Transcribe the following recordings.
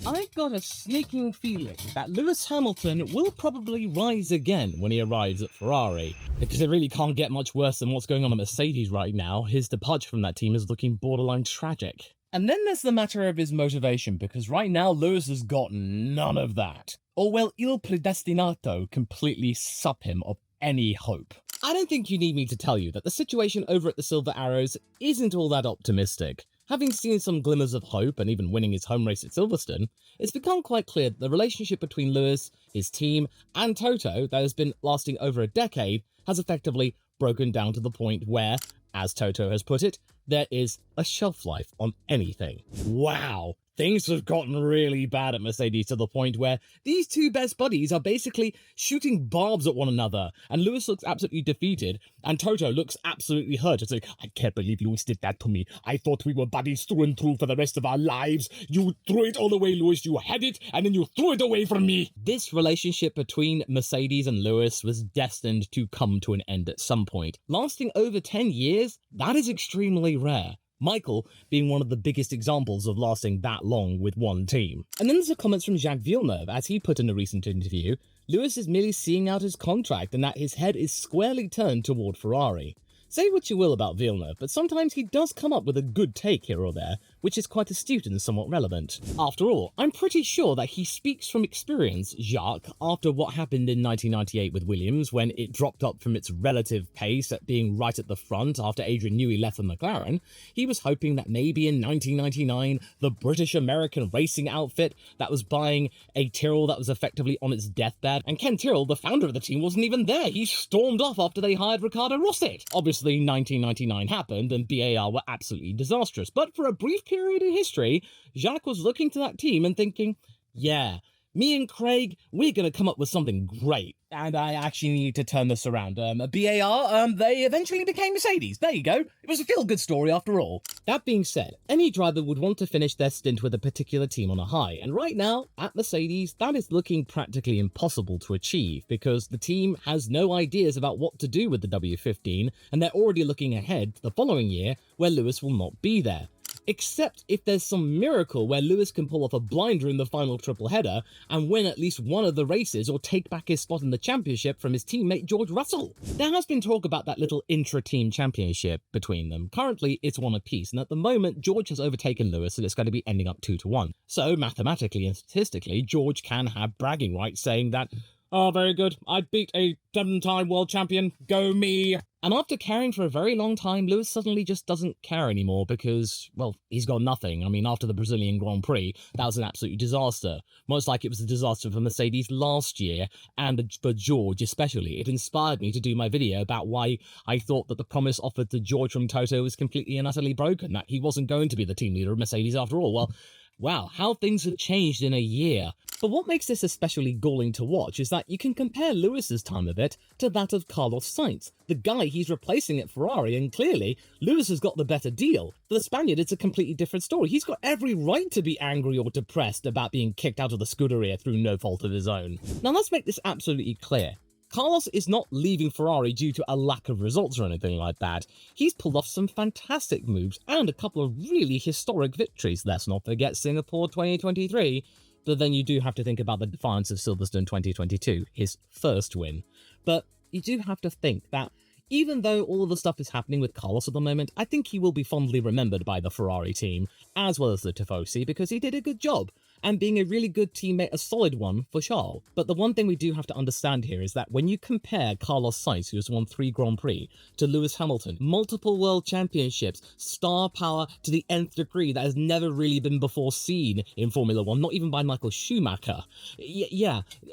I've got a sneaking feeling that Lewis Hamilton will probably rise again when he arrives at Ferrari, because it really can't get much worse than what's going on at Mercedes right now. His departure from that team is looking borderline tragic. And then there's the matter of his motivation, because right now Lewis has got none of that. Or will il predestinato completely sup him of any hope? I don't think you need me to tell you that the situation over at the Silver Arrows isn't all that optimistic. Having seen some glimmers of hope and even winning his home race at Silverstone, it's become quite clear that the relationship between Lewis, his team, and Toto that has been lasting over a decade has effectively broken down to the point where, as Toto has put it, there is a shelf life on anything. Wow! Things have gotten really bad at Mercedes to the point where these two best buddies are basically shooting barbs at one another, and Lewis looks absolutely defeated, and Toto looks absolutely hurt. It's like, I can't believe Lewis did that to me. I thought we were buddies through and through for the rest of our lives. You threw it all away, Lewis. You had it, and then you threw it away from me. This relationship between Mercedes and Lewis was destined to come to an end at some point. Lasting over 10 years, that is extremely rare. Michael being one of the biggest examples of lasting that long with one team. And then there's the comments from Jacques Villeneuve, as he put in a recent interview, Lewis is merely seeing out his contract and that his head is squarely turned toward Ferrari. Say what you will about Villeneuve, but sometimes he does come up with a good take here or there, which is quite astute and somewhat relevant. After all, I'm pretty sure that he speaks from experience, Jacques, after what happened in 1998 with Williams, when it dropped up from its relative pace at being right at the front after Adrian Newey left for McLaren. He was hoping that maybe in 1999, the British-American racing outfit that was buying a Tyrrell that was effectively on its deathbed, and Ken Tyrrell, the founder of the team, wasn't even there. He stormed off after they hired Ricardo Rosset. Obviously, 1999 happened and BAR were absolutely disastrous, but for a brief period in history, Jacques was looking to that team and thinking, yeah, me and Craig, we're going to come up with something great. And I actually need to turn this around. BAR, they eventually became Mercedes. There you go. It was a feel-good story after all. That being said, any driver would want to finish their stint with a particular team on a high. And right now, at Mercedes, that is looking practically impossible to achieve because the team has no ideas about what to do with the W15, and they're already looking ahead to the following year where Lewis will not be there. Except if there's some miracle where Lewis can pull off a blinder in the final triple header and win at least one of the races or take back his spot in the championship from his teammate George Russell. There has been talk about that little intra-team championship between them. Currently, it's one apiece, and at the moment, George has overtaken Lewis and it's going to be ending up 2-1. So, mathematically and statistically, George can have bragging rights saying that, oh, very good, I beat a 7-time world champion, go me. And after caring for a very long time, Lewis suddenly just doesn't care anymore because, well, he's got nothing. I mean, after the Brazilian Grand Prix, that was an absolute disaster. Most like it was a disaster for Mercedes last year, and for George especially. It inspired me to do my video about why I thought that the promise offered to George from Toto was completely and utterly broken, that he wasn't going to be the team leader of Mercedes after all. Well, wow, how things have changed in a year. But what makes this especially galling to watch is that you can compare Lewis's time of it to that of Carlos Sainz, the guy he's replacing at Ferrari, and clearly, Lewis has got the better deal. For the Spaniard, it's a completely different story. He's got every right to be angry or depressed about being kicked out of the Scuderia through no fault of his own. Now let's make this absolutely clear. Carlos is not leaving Ferrari due to a lack of results or anything like that. He's pulled off some fantastic moves and a couple of really historic victories. Let's not forget Singapore 2023. But then you do have to think about the defiance of Silverstone 2022, his first win. But you do have to think that even though all of the stuff is happening with Carlos at the moment, I think he will be fondly remembered by the Ferrari team, as well as the Tifosi, because he did a good job. And being a really good teammate, a solid one for Charles. But the one thing we do have to understand here is that when you compare Carlos Sainz, who has won 3 Grand Prix, to Lewis Hamilton, multiple world championships, star power to the nth degree that has never really been before seen in Formula 1, not even by Michael Schumacher.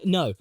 No,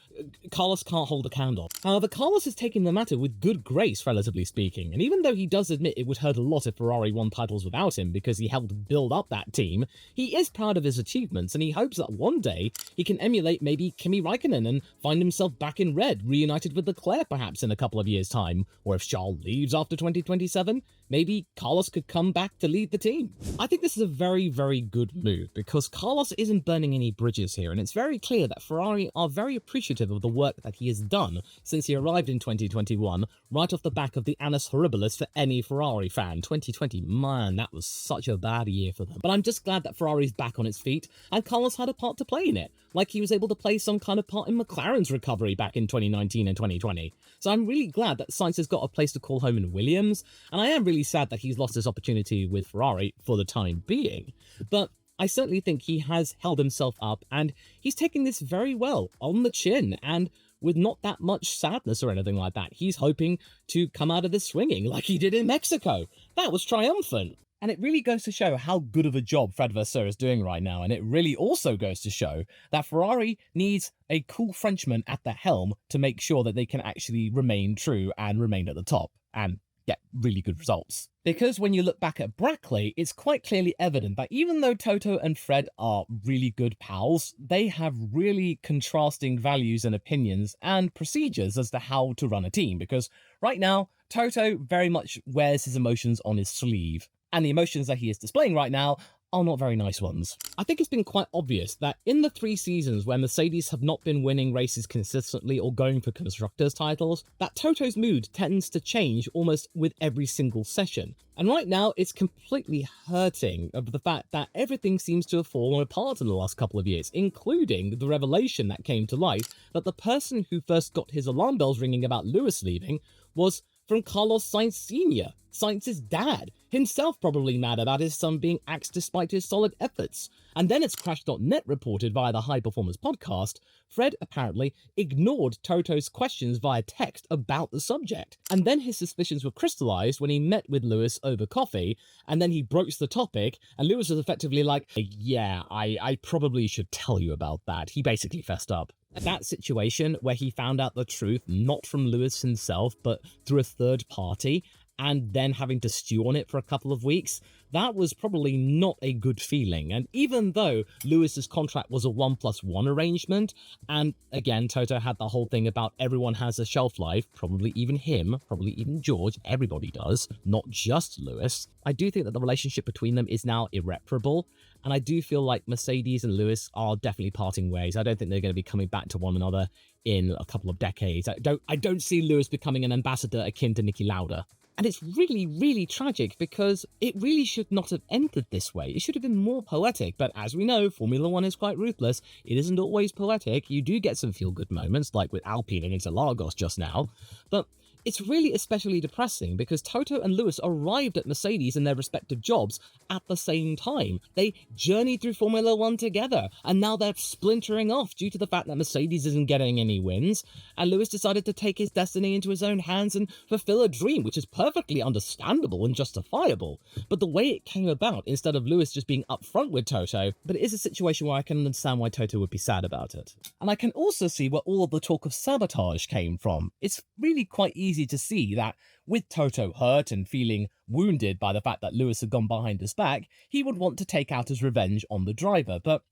Carlos can't hold a candle. However, Carlos is taking the matter with good grace, relatively speaking, and even though he does admit it would hurt a lot if Ferrari won titles without him because he helped build up that team, he is proud of his achievements and he hopes that one day he can emulate maybe Kimi Raikkonen and find himself back in red, reunited with Leclerc perhaps in a couple of years' time, or if Charles leaves after 2027, maybe Carlos could come back to lead the team. I think this is a very, very good move because Carlos isn't burning any bridges here, and it's very clear that Ferrari are very appreciative of the work that he has done since he arrived in 2021, right off the back of the annus horribilis for any Ferrari fan. 2020, man, that was such a bad year for them. But I'm just glad that Ferrari's back on its feet, and Carlos had a part to play in it, like he was able to play some kind of part in McLaren's recovery back in 2019 and 2020. So I'm really glad that Sainz has got a place to call home in Williams, and I am really sad that he's lost his opportunity with Ferrari for the time being. But I certainly think he has held himself up, and he's taking this very well, on the chin, and with not that much sadness or anything like that. He's hoping to come out of this swinging like he did in Mexico. That was triumphant. And it really goes to show how good of a job Fred Vasseur is doing right now, and it really also goes to show that Ferrari needs a cool Frenchman at the helm to make sure that they can actually remain true and remain at the top and get really good results. Because when you look back at Brackley, it's quite clearly evident that even though Toto and Fred are really good pals, they have really contrasting values and opinions and procedures as to how to run a team. Because right now, Toto very much wears his emotions on his sleeve. And the emotions that he is displaying right now are not very nice ones. I think it's been quite obvious that in the 3 seasons where Mercedes have not been winning races consistently or going for constructors titles, that Toto's mood tends to change almost with every single session. And right now, it's completely hurting of the fact that everything seems to have fallen apart in the last couple of years, including the revelation that came to light that the person who first got his alarm bells ringing about Lewis leaving was from Carlos Sainz Sr., Sainz's dad, himself probably mad about his son being axed despite his solid efforts. And then as Crash.net reported via the High Performance podcast, Fred apparently ignored Toto's questions via text about the subject. And then his suspicions were crystallized when he met with Lewis over coffee, and then he broached the topic, and Lewis was effectively like, yeah, I probably should tell you about that. He basically fessed up. That situation where he found out the truth, not from Lewis himself, but through a third party, and then having to stew on it for a couple of weeks, that was probably not a good feeling. And even though Lewis's contract was a 1+1 arrangement, and again, Toto had the whole thing about everyone has a shelf life, probably even him, probably even George, everybody does, not just Lewis, I do think that the relationship between them is now irreparable. And I do feel like Mercedes and Lewis are definitely parting ways. I don't think they're going to be coming back to one another in a couple of decades. I don't see Lewis becoming an ambassador akin to Niki Lauda. And it's really, really tragic because it really should not have ended this way. It should have been more poetic, but as we know, Formula One is quite ruthless. It isn't always poetic. You do get some feel-good moments, like with Alpine and Interlagos just now, but it's really especially depressing because Toto and Lewis arrived at Mercedes in their respective jobs at the same time. They journeyed through Formula One together, and now they're splintering off due to the fact that Mercedes isn't getting any wins, and Lewis decided to take his destiny into his own hands and fulfill a dream, which is perfectly understandable and justifiable. But the way it came about, instead of Lewis just being upfront with Toto, but it is a situation where I can understand why Toto would be sad about it. And I can also see where all of the talk of sabotage came from. It's really quite easy to see that with Toto hurt and feeling wounded by the fact that Lewis had gone behind his back, he would want to take out his revenge on the driver. But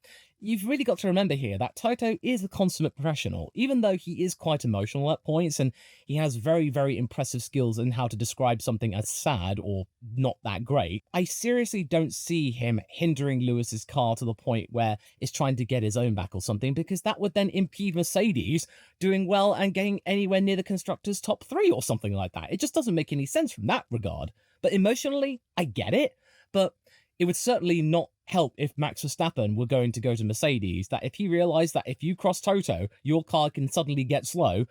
you've really got to remember here that Toto is a consummate professional, even though he is quite emotional at points and he has very, very impressive skills in how to describe something as sad or not that great. I seriously don't see him hindering Lewis's car to the point where it's trying to get his own back or something, because that would then impede Mercedes doing well and getting anywhere near the constructors' top 3 or something like that. It just doesn't make any sense from that regard. But emotionally, I get it, but it would certainly not help if Max Verstappen were going to go to Mercedes, that if he realised that if you cross Toto, your car can suddenly get slow.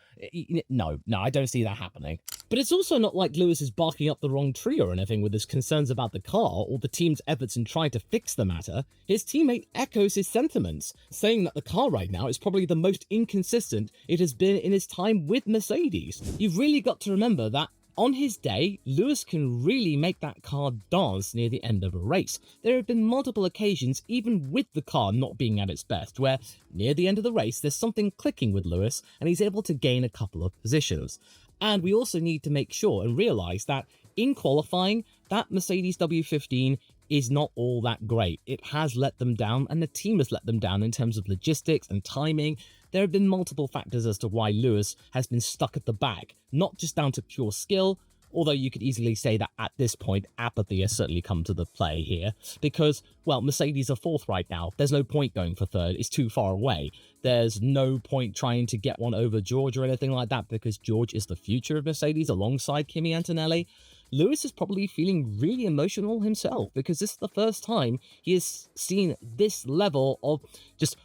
No, I don't see that happening. But it's also not like Lewis is barking up the wrong tree or anything with his concerns about the car or the team's efforts in trying to fix the matter. His teammate echoes his sentiments, saying that the car right now is probably the most inconsistent it has been in his time with Mercedes. You've really got to remember that on his day, Lewis can really make that car dance near the end of a race. There have been multiple occasions, even with the car not being at its best, where near the end of the race, there's something clicking with Lewis and he's able to gain a couple of positions. And we also need to make sure and realise that in qualifying, that Mercedes W15 is not all that great. It has let them down, and the team has let them down in terms of logistics and timing. There have been multiple factors as to why Lewis has been stuck at the back, not just down to pure skill Although you could easily say that at this point, apathy has certainly come to the play here, because, well, Mercedes are fourth right now. There's no point going for third. It's too far away. There's no point trying to get one over George or anything like that, because George is the future of Mercedes alongside Kimi Antonelli. Lewis is probably feeling really emotional himself, because this is the first time he has seen this level of just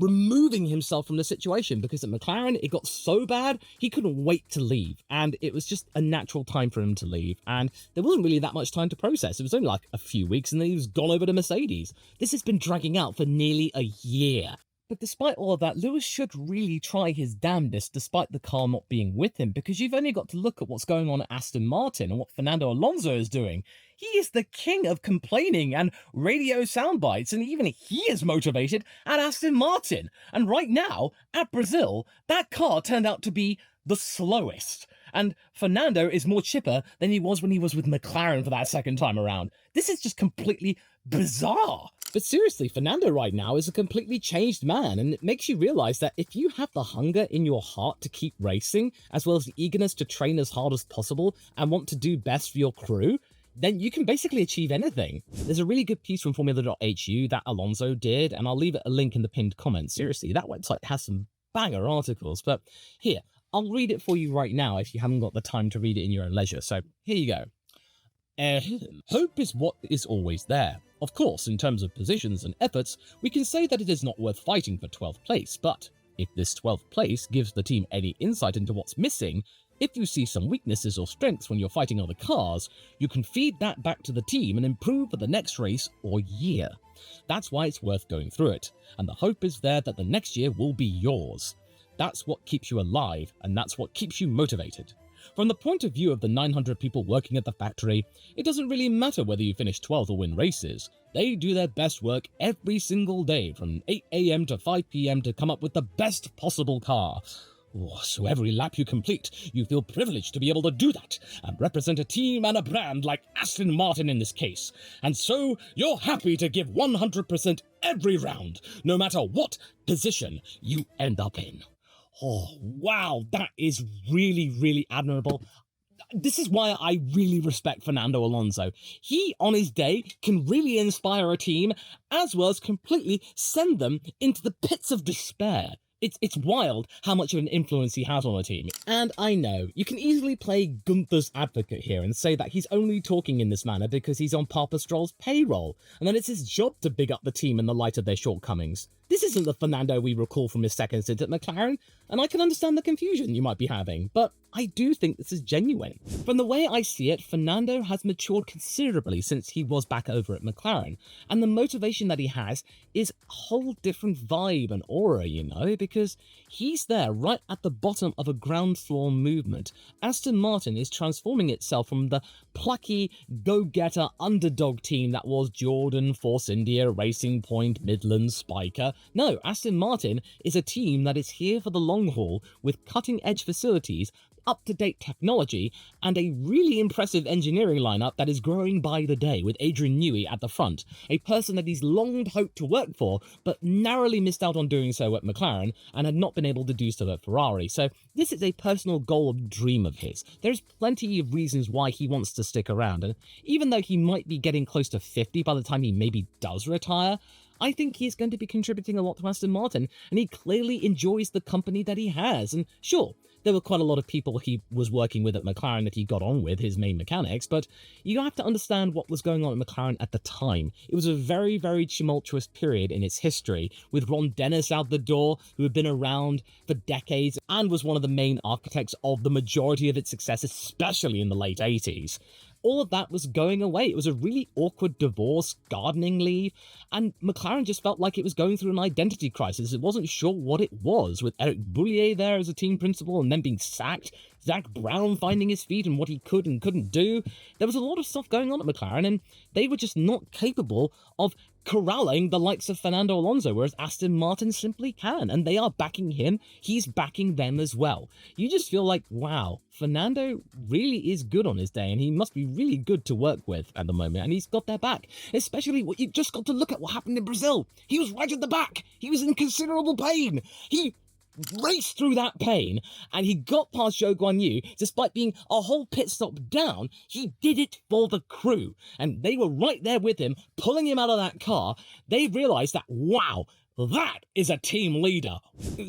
removing himself from the situation, because at McLaren it got so bad he couldn't wait to leave, and it was just a natural time for him to leave, and there wasn't really that much time to process. It was only like a few weeks and then he was gone over to Mercedes. This has been dragging out for nearly a year. But despite all of that, Lewis should really try his damnedest despite the car not being with him, because you've only got to look at what's going on at Aston Martin and what Fernando Alonso is doing. He is the king of complaining and radio soundbites, and even he is motivated at Aston Martin. And right now, at Brazil, that car turned out to be the slowest. And Fernando is more chipper than he was when he was with McLaren for that second time around. This is just completely bizarre. But seriously, Fernando right now is a completely changed man, and it makes you realize that if you have the hunger in your heart to keep racing, as well as the eagerness to train as hard as possible and want to do best for your crew, then you can basically achieve anything. There's a really good piece from Formula.hu that Alonso did, and I'll leave a link in the pinned comments. Seriously, that website has some banger articles, but here, I'll read it for you right now if you haven't got the time to read it in your own leisure. So here you go. Hope is what is always there. Of course, in terms of positions and efforts, we can say that it is not worth fighting for 12th place, but if this 12th place gives the team any insight into what's missing, if you see some weaknesses or strengths when you're fighting other cars, you can feed that back to the team and improve for the next race or year. That's why it's worth going through it, and the hope is there that the next year will be yours. That's what keeps you alive, and that's what keeps you motivated. From the point of view of the 900 people working at the factory, it doesn't really matter whether you finish 12th or win races. They do their best work every single day from 8 AM to 5 PM to come up with the best possible car. So every lap you complete, you feel privileged to be able to do that and represent a team and a brand like Aston Martin in this case. And so you're happy to give 100% every round, no matter what position you end up in. Oh, wow, that is really, really admirable. This is why I really respect Fernando Alonso. He, on his day, can really inspire a team, as well as completely send them into the pits of despair. It's wild how much of an influence he has on a team. And I know, you can easily play Gunther's advocate here and say that he's only talking in this manner because he's on Papa Stroll's payroll, and that it's his job to big up the team in the light of their shortcomings. This isn't the Fernando we recall from his second stint at McLaren, and I can understand the confusion you might be having, but I do think this is genuine. From the way I see it, Fernando has matured considerably since he was back over at McLaren, and the motivation that he has is a whole different vibe and aura, you know, because he's there right at the bottom of a ground floor movement. Aston Martin is transforming itself from the plucky, go-getter underdog team that was Jordan, Force India, Racing Point, Midland, Spiker. No, Aston Martin is a team that is here for the long haul with cutting-edge facilities, up-to-date technology, and a really impressive engineering lineup that is growing by the day, with Adrian Newey at the front, a person that he's long hoped to work for, but narrowly missed out on doing so at McLaren, and had not been able to do so at Ferrari. So this is a personal goal of dream of his. There's plenty of reasons why he wants to stick around, and even though he might be getting close to 50 by the time he maybe does retire, I think he's going to be contributing a lot to Aston Martin, and he clearly enjoys the company that he has. And sure, there were quite a lot of people he was working with at McLaren that he got on with, his main mechanics, but you have to understand what was going on at McLaren at the time. It was a very, very tumultuous period in its history, with Ron Dennis out the door, who had been around for decades and was one of the main architects of the majority of its success, especially in the late 80s. All of that was going away. It was a really awkward divorce, gardening leave, and McLaren just felt like it was going through an identity crisis. It wasn't sure what it was, with Eric Boullier there as a team principal and then being sacked, Zach Brown finding his feet and what he could and couldn't do. There was a lot of stuff going on at McLaren, and they were just not capable of corralling the likes of Fernando Alonso, whereas Aston Martin simply can, and they are backing him. He's backing them as well. You just feel like, wow, Fernando really is good on his day, and he must be really good to work with at the moment, and he's got their back. Especially what you just got to look at what happened in Brazil. He was right at the back. He was in considerable pain. He raced through that pain and he got past Zhou Guanyu despite being a whole pit stop down. He did it for the crew, and they were right there with him, pulling him out of that car. They realized that, wow, that is a team leader.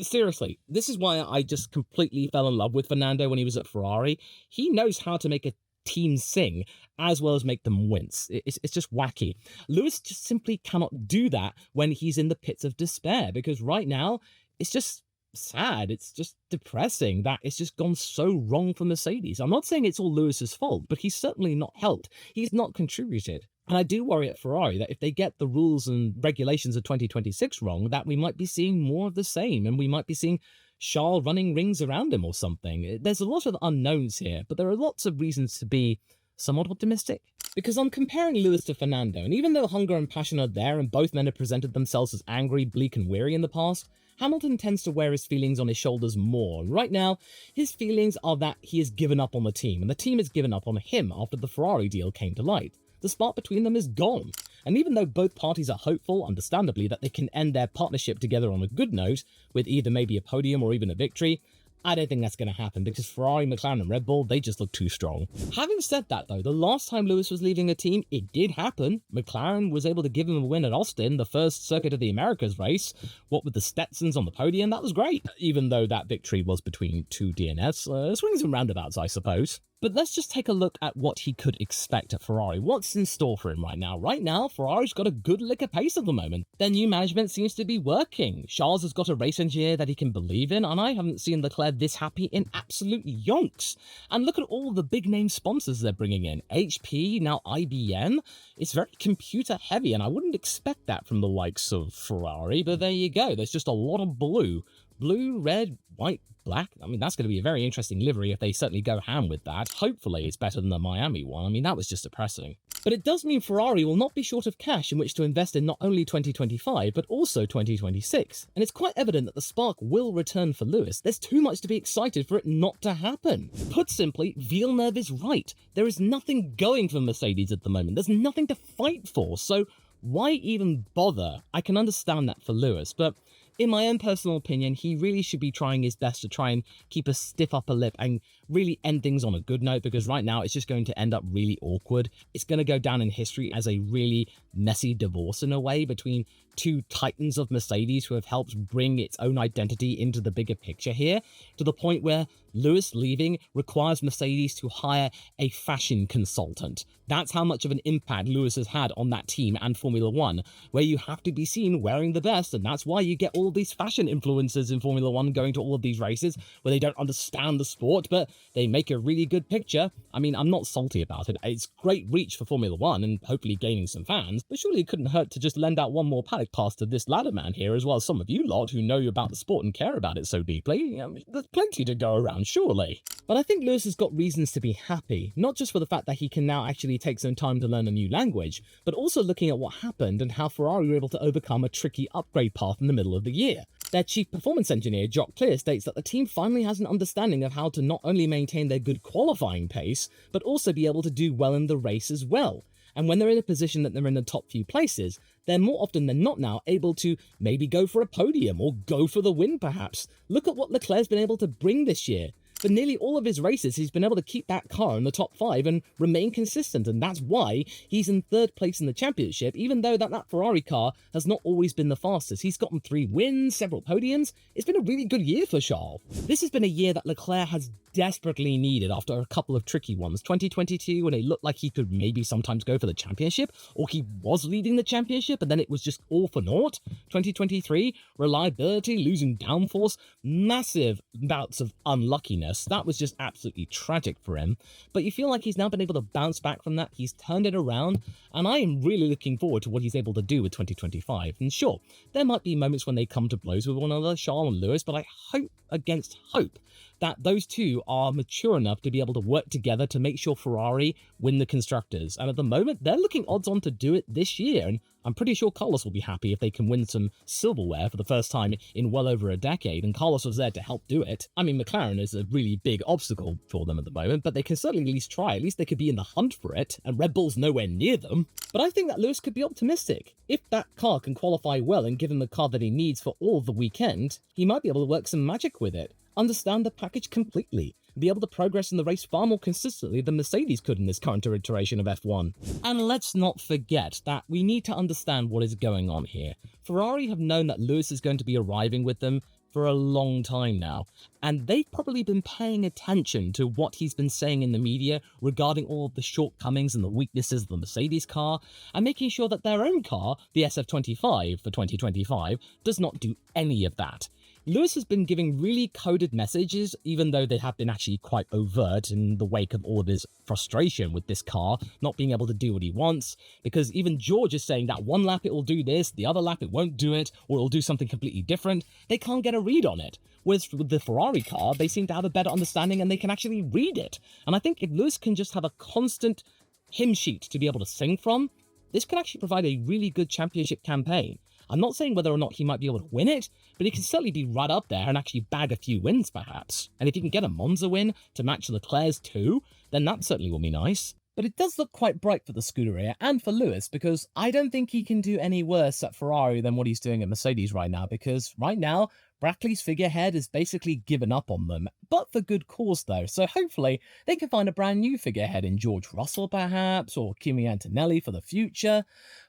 Seriously, this is why I just completely fell in love with Fernando when he was at Ferrari. He knows how to make a team sing as well as make them wince. It's just wacky. Lewis just simply cannot do that when he's in the pits of despair, because right now it's just sad. It's just depressing that it's just gone so wrong for Mercedes. I'm not saying it's all Lewis's fault, but he's certainly not helped. He's not contributed. And I do worry at Ferrari that if they get the rules and regulations of 2026 wrong, that we might be seeing more of the same, and we might be seeing Charles running rings around him or something. There's a lot of unknowns here, but there are lots of reasons to be somewhat optimistic. Because I'm comparing Lewis to Fernando, and even though hunger and passion are there and both men have presented themselves as angry, bleak and weary in the past, Hamilton tends to wear his feelings on his shoulders more. Right now, his feelings are that he has given up on the team, and the team has given up on him after the Ferrari deal came to light. The spark between them is gone. And even though both parties are hopeful, understandably, that they can end their partnership together on a good note, with either maybe a podium or even a victory, I don't think that's going to happen, because Ferrari, McLaren and Red Bull, they just look too strong. Having said that though, the last time Lewis was leaving a team, it did happen. McLaren was able to give him a win at Austin, the first Circuit of the Americas race. What with the Stetsons on the podium, that was great. Even though that victory was between two DNFs, swings and roundabouts, I suppose. But let's just take a look at what he could expect at Ferrari. What's in store for him right now? Right now, Ferrari's got a good lick of pace at the moment. Their new management seems to be working. Charles has got a race engineer that he can believe in, and I haven't seen Leclerc this happy in absolute yonks. And look at all the big name sponsors they're bringing in. HP, now IBM. It's very computer heavy, and I wouldn't expect that from the likes of Ferrari, but there you go. There's just a lot of blue. Blue, red, white, black. I mean, that's going to be a very interesting livery if they certainly go ham with that. Hopefully it's better than the Miami one. I mean, that was just depressing. But it does mean Ferrari will not be short of cash in which to invest in not only 2025, but also 2026. And it's quite evident that the spark will return for Lewis. There's too much to be excited for it not to happen. Put simply, Villeneuve is right. There is nothing going for Mercedes at the moment. There's nothing to fight for. So why even bother? I can understand that for Lewis, but in my own personal opinion, he really should be trying his best to try and keep a stiff upper lip and really end things on a good note, because right now it's just going to end up really awkward. It's going to go down in history as a really messy divorce in a way between two titans of Mercedes who have helped bring its own identity into the bigger picture here, to the point where Lewis leaving requires Mercedes to hire a fashion consultant. That's how much of an impact Lewis has had on that team and Formula One, where you have to be seen wearing the best, and that's why you get all these fashion influencers in Formula One going to all of these races where they don't understand the sport, but they make a really good picture. I mean, I'm not salty about it. It's great reach for Formula One and hopefully gaining some fans, but surely it couldn't hurt to just lend out one more paddock pass to this ladder man here, as well as some of you lot who know about the sport and care about it so deeply. There's plenty to go around, surely. But I think Lewis has got reasons to be happy, not just for the fact that he can now actually take some time to learn a new language, but also looking at what happened and how Ferrari were able to overcome a tricky upgrade path in the middle of the year. Their chief performance engineer, Jock Clear, states that the team finally has an understanding of how to not only maintain their good qualifying pace, but also be able to do well in the race as well. And when they're in a position that they're in the top few places, they're more often than not now able to maybe go for a podium or go for the win perhaps. Look at what Leclerc's been able to bring this year. For nearly all of his races, he's been able to keep that car in the top 5 and remain consistent, and that's why he's in 3rd place in the championship, even though that Ferrari car has not always been the fastest. He's gotten 3 wins, several podiums. It's been a really good year for Charles. This has been a year that Leclerc has desperately needed after a couple of tricky ones. 2022, when it looked like he could maybe sometimes go for the championship, or he was leading the championship and then it was just all for naught. 2023, reliability, losing downforce, massive bouts of unluckiness. That was just absolutely tragic for him. But you feel like he's now been able to bounce back from that. He's turned it around, and I am really looking forward to what he's able to do with 2025. And sure, there might be moments when they come to blows with one another, Charles and Lewis, but I hope against hope that those two are mature enough to be able to work together to make sure Ferrari win the Constructors. And at the moment, they're looking odds on to do it this year, and I'm pretty sure Carlos will be happy if they can win some silverware for the first time in well over a decade, and Carlos was there to help do it. I mean, McLaren is a really big obstacle for them at the moment, but they can certainly at least try. At least they could be in the hunt for it, and Red Bull's nowhere near them. But I think that Lewis could be optimistic. If that car can qualify well and give him the car that he needs for all of the weekend, he might be able to work some magic with it, understand the package completely, be able to progress in the race far more consistently than Mercedes could in this current iteration of F1. And let's not forget that we need to understand what is going on here. Ferrari have known that Lewis is going to be arriving with them for a long time now, and they've probably been paying attention to what he's been saying in the media regarding all of the shortcomings and the weaknesses of the Mercedes car, and making sure that their own car, the SF25 for 2025, does not do any of that. Lewis has been giving really coded messages, even though they have been actually quite overt in the wake of all of his frustration with this car not being able to do what he wants, because even George is saying that one lap it will do this, the other lap it won't do it, or it'll do something completely different. They can't get a read on it. Whereas with the Ferrari car, they seem to have a better understanding and they can actually read it. And I think if Lewis can just have a constant hymn sheet to be able to sing from, this could actually provide a really good championship campaign. I'm not saying whether or not he might be able to win it, but he can certainly be right up there and actually bag a few wins perhaps. And if he can get a Monza win to match Leclerc's too, then that certainly will be nice. But it does look quite bright for the Scuderia and for Lewis, because I don't think he can do any worse at Ferrari than what he's doing at Mercedes right now, because right now, Brackley's figurehead has basically given up on them, but for good cause though, so hopefully they can find a brand new figurehead in George Russell perhaps, or Kimi Antonelli for the future.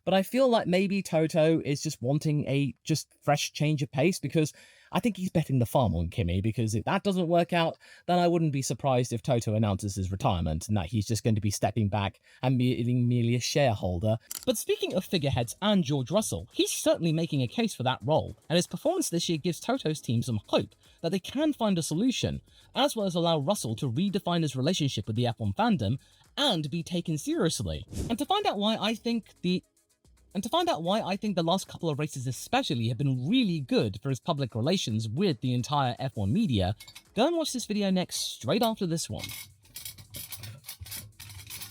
But I feel like maybe Toto is just wanting a just fresh change of pace, because I think he's betting the farm on Kimi, because if that doesn't work out, then I wouldn't be surprised if Toto announces his retirement and that he's just going to be stepping back and being merely a shareholder. But speaking of figureheads and George Russell, he's certainly making a case for that role, and his performance this year gives Toto's team some hope that they can find a solution, as well as allow Russell to redefine his relationship with the F1 fandom and be taken seriously. And to find out why I think the last couple of races especially have been really good for his public relations with the entire F1 media, go and watch this video next, straight after this one.